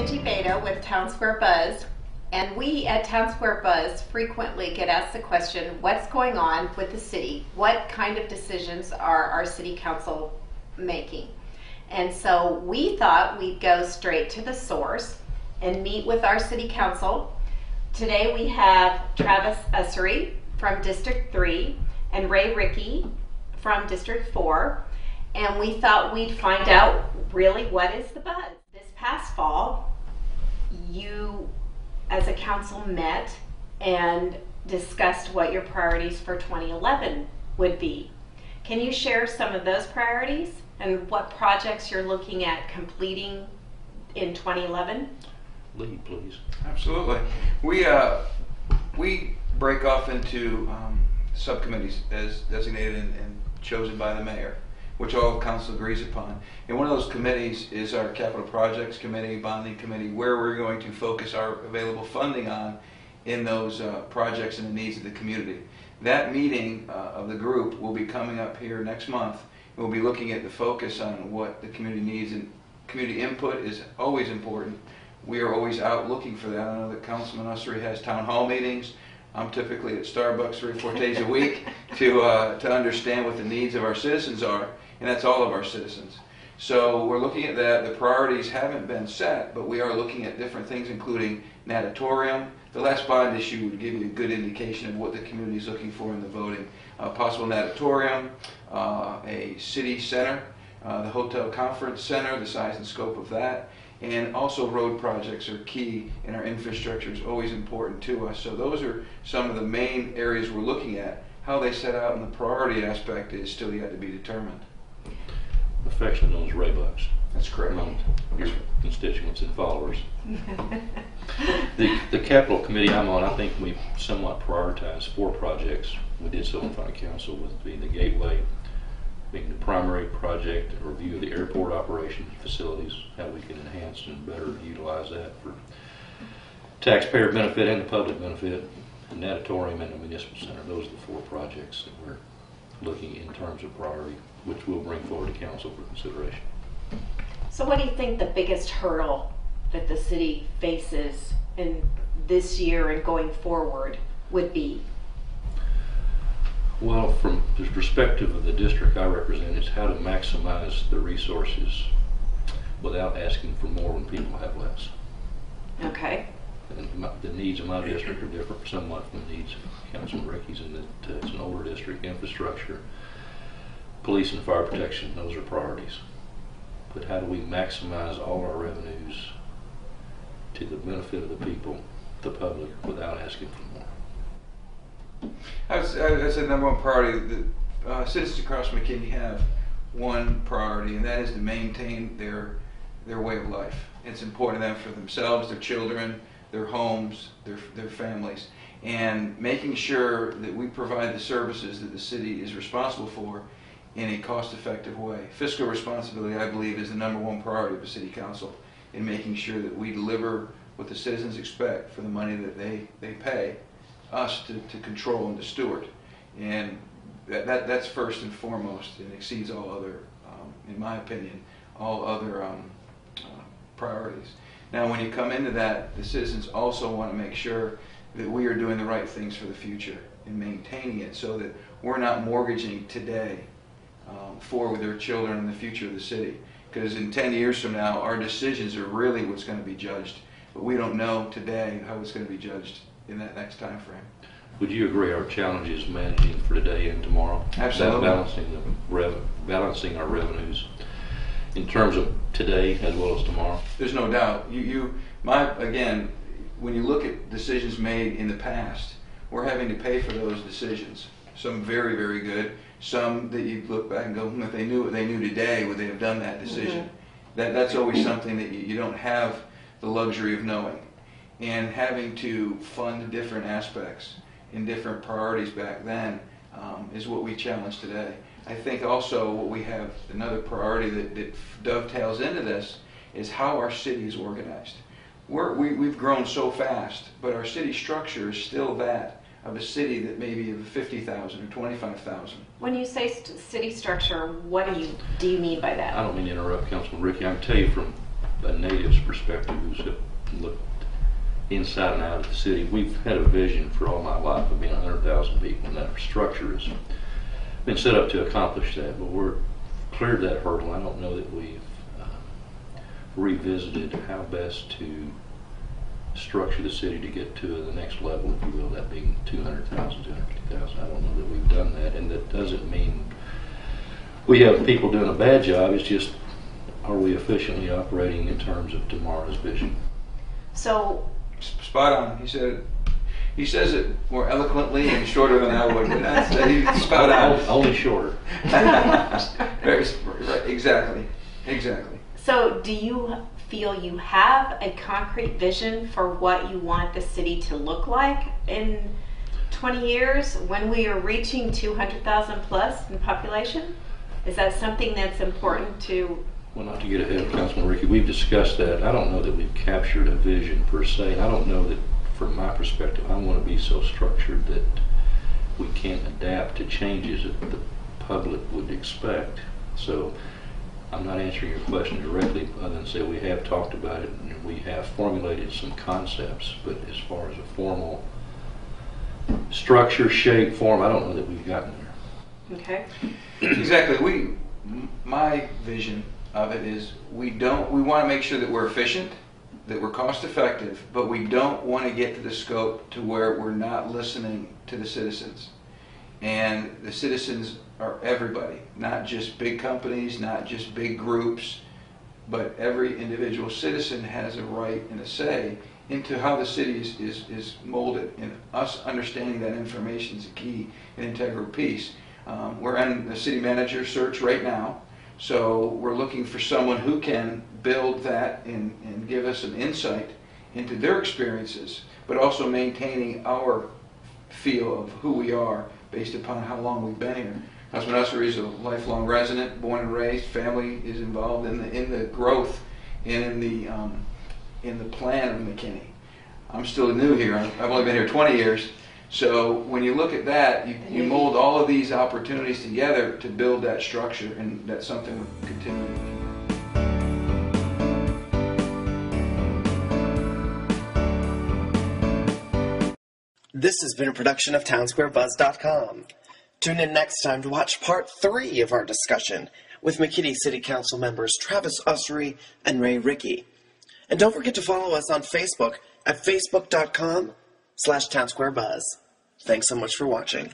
Angie Beta with Town Square Buzz, and we at Town Square Buzz frequently get asked the question, what's going on with the city? What kind of decisions are our city council making? And so we thought we'd go straight to the source and meet with our city council. Today we have Travis Ussery from District 3 and Ray Rickey from District 4, and we thought we'd find out really what is the buzz. This past fall, you as a council met and discussed what your priorities for 2011 would be. Can you share some of those priorities and what projects you're looking at completing in 2011? Lead, please. Absolutely. We break off into subcommittees as designated and chosen by the mayor, which all council agrees upon. And one of those committees is our capital projects committee, bonding committee, where we're going to focus our available funding on in those projects and the needs of the community. That meeting of the group will be coming up here next month. We'll be looking at the focus on what the community needs, and community input is always important. We are always out looking for that. I know that Councilman Ussery has town hall meetings. I'm typically at Starbucks 3 or 4 days a week to understand what the needs of our citizens are, and that's all of our citizens. So we're looking at that. The priorities haven't been set, but we are looking at different things, including natatorium. The last bond issue would give you a good indication of what the community is looking for in the voting. Possible natatorium, a city center, the hotel conference center, the size and scope of that, and also road projects are key, and our infrastructure is always important to us. So those are some of the main areas we're looking at. How they set out in the priority aspect is still yet to be determined. Affectionately known as Ray Bucks. That's correct. Among your constituents and followers. The capital committee I'm on, I think we somewhat prioritized 4 projects. We did so in front of council, with being the gateway, being the primary project, a review of the airport operations facilities, how we can enhance and better utilize that for taxpayer benefit and the public benefit, the natatorium and the municipal center. Those are the 4 projects that we're looking in terms of priority, which we'll bring forward to council for consideration. So what do you think the biggest hurdle that the city faces in this year and going forward would be? Well, from the perspective of the district I represent, is how to maximize the resources without asking for more when people have less. Okay. And the needs of my district are different somewhat from the needs of Councilman Ricky's, in that it's an older district. Infrastructure, police and fire protection, those are priorities. But how do we maximize all our revenues to the benefit of the people, the public, without asking for more? I said number one priority. The citizens across McKinney have one priority, and that is to maintain their way of life. It's important to them for themselves, their children, their homes, their families, and making sure that we provide the services that the city is responsible for in a cost-effective way. Fiscal responsibility, I believe, is the number one priority of the city council, in making sure that we deliver what the citizens expect for the money that they pay us to control and to steward. And that's first and foremost, and exceeds all other, in my opinion, all other priorities. Now, when you come into that, the citizens also want to make sure that we are doing the right things for the future and maintaining it, so that we're not mortgaging today for their children and the future of the city. Because in 10 years from now, our decisions are really what's going to be judged. But we don't know today how it's going to be judged in that next time frame. Would you agree our challenge is managing for today and tomorrow? Absolutely. Balancing our revenues in terms of today as well as tomorrow? There's no doubt. Again, when you look at decisions made in the past, we're having to pay for those decisions. Some very, very good. Some that you look back and go, if they knew what they knew today, would they have done that decision? Mm-hmm. That's always something that you don't have the luxury of knowing. And having to fund different aspects and different priorities back then is what we challenge today. I think also what we have, another priority that dovetails into this, is how our city is organized. We've grown so fast, but our city structure is still that of a city that maybe of 50,000 or 25,000. When you say city structure, what do you mean by that? I don't mean to interrupt Councilman Rickey. I can tell you from a native's perspective who's looked inside and out of the city. We've had a vision for all my life of being 100,000 people, and that structure has been set up to accomplish that, but we're cleared that hurdle. I don't know that we've revisited how best to structure the city to get to the next level, if you will, that being 200,000, 250,000. I don't know that we've done that, and that doesn't mean we have people doing a bad job. It's just, are we efficiently operating in terms of tomorrow's vision? So, spot on. He says it more eloquently and shorter than I would, but he's spot on. Only shorter. Right, exactly. so do you feel you have a concrete vision for what you want the city to look like in 20 years when we are reaching 200,000 plus in population? Is that something that's important to? Well, not to get ahead of Councilman Ricky, we've discussed that. I don't know that we've captured a vision per se. I don't know that, from my perspective, I want to be so structured that we can't adapt to changes that the public would expect. So I'm not answering your question directly other than say we have talked about it and we have formulated some concepts, but as far as a formal structure, shape, form, I don't know that we've gotten there. Okay. Exactly. My vision of it is we want to make sure that we're efficient, that we're cost effective, but we don't want to get to the scope to where we're not listening to the citizens. And the citizens are everybody, not just big companies, not just big groups, but every individual citizen has a right and a say into how the city is molded. And us understanding that information is a key and integral piece. We're in the city manager search right now, so we're looking for someone who can build that and give us some insight into their experiences, but also maintaining our feel of who we are based upon how long we've been here. Councilman Ussery is a lifelong resident, born and raised. Family is involved in the growth and in the plan of McKinney. I'm still new here. I've only been here 20 years. So when you look at that, you mold all of these opportunities together to build that structure, and that's something we're continuing to do. This has been a production of TownsquareBuzz.com. Tune in next time to watch part 3 of our discussion with McKinney City Council members Travis Ussery and Ray Ricky. And don't forget to follow us on Facebook at facebook.com/TownsquareBuzz. Thanks so much for watching.